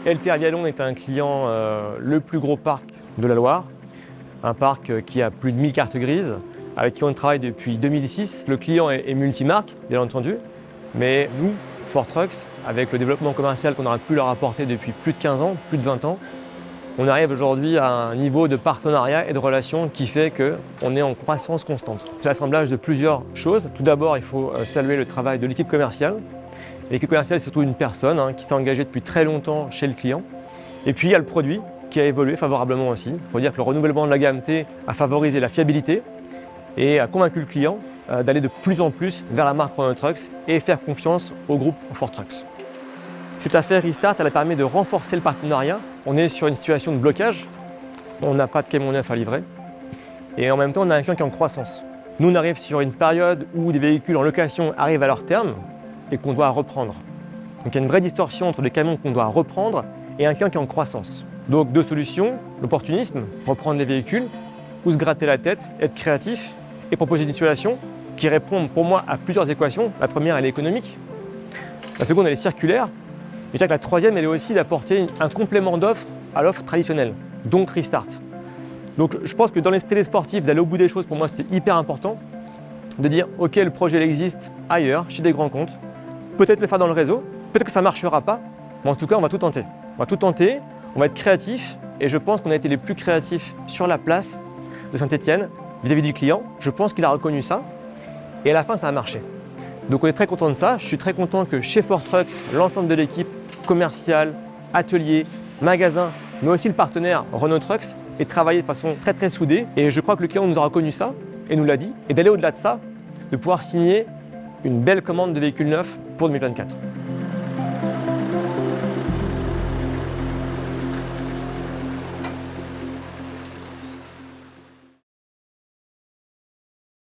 LT Avialon est un client le plus gros parc de la Loire, un parc qui a plus de 1000 cartes grises, avec qui on travaille depuis 2006. Le client est multimarque, bien entendu, mais nous, Ford Trucks, avec le développement commercial qu'on aura pu leur apporter depuis plus de 15 ans, plus de 20 ans, on arrive aujourd'hui à un niveau de partenariat et de relation qui fait qu'on est en croissance constante. C'est l'assemblage de plusieurs choses. Tout d'abord, il faut saluer le travail de l'équipe commerciale. L'équipe commerciale, c'est surtout une personne qui s'est engagée depuis très longtemps chez le client. Et puis, il y a le produit qui a évolué favorablement aussi. Il faut dire que le renouvellement de la gamme T a favorisé la fiabilité et a convaincu le client d'aller de plus en plus vers la marque Renault Trucks et faire confiance au groupe Ford Trucks. Cette affaire Restart, elle a permis de renforcer le partenariat. On est sur une situation de blocage. On n'a pas de camion neuf à livrer. Et en même temps, on a un client qui est en croissance. Nous, on arrive sur une période où des véhicules en location arrivent à leur terme et qu'on doit reprendre. Donc il y a une vraie distorsion entre les camions qu'on doit reprendre et un client qui est en croissance. Donc deux solutions, l'opportunisme, reprendre les véhicules, ou se gratter la tête, être créatif et proposer une solution qui répond pour moi à plusieurs équations. La première, elle est économique. La seconde, elle est circulaire. Et je dirais que la troisième, elle est aussi d'apporter un complément d'offre à l'offre traditionnelle, donc Restart. Donc je pense que dans l'esprit des sportifs, d'aller au bout des choses, pour moi, c'était hyper important. De dire, OK, le projet il existe ailleurs, chez des grands comptes. Peut-être le faire dans le réseau, peut-être que ça ne marchera pas, mais en tout cas, on va tout tenter. On va tout tenter, on va être créatif, et je pense qu'on a été les plus créatifs sur la place de Saint-Étienne vis-à-vis du client. Je pense qu'il a reconnu ça, et à la fin, ça a marché. Donc on est très content de ça. Je suis très content que chez Ford Trucks, l'ensemble de l'équipe commerciale, atelier, magasin, mais aussi le partenaire Renault Trucks ait travaillé de façon très soudée. Et je crois que le client nous a reconnu ça, et nous l'a dit, et d'aller au-delà de ça, de pouvoir signer une belle commande de véhicules neufs pour 2024.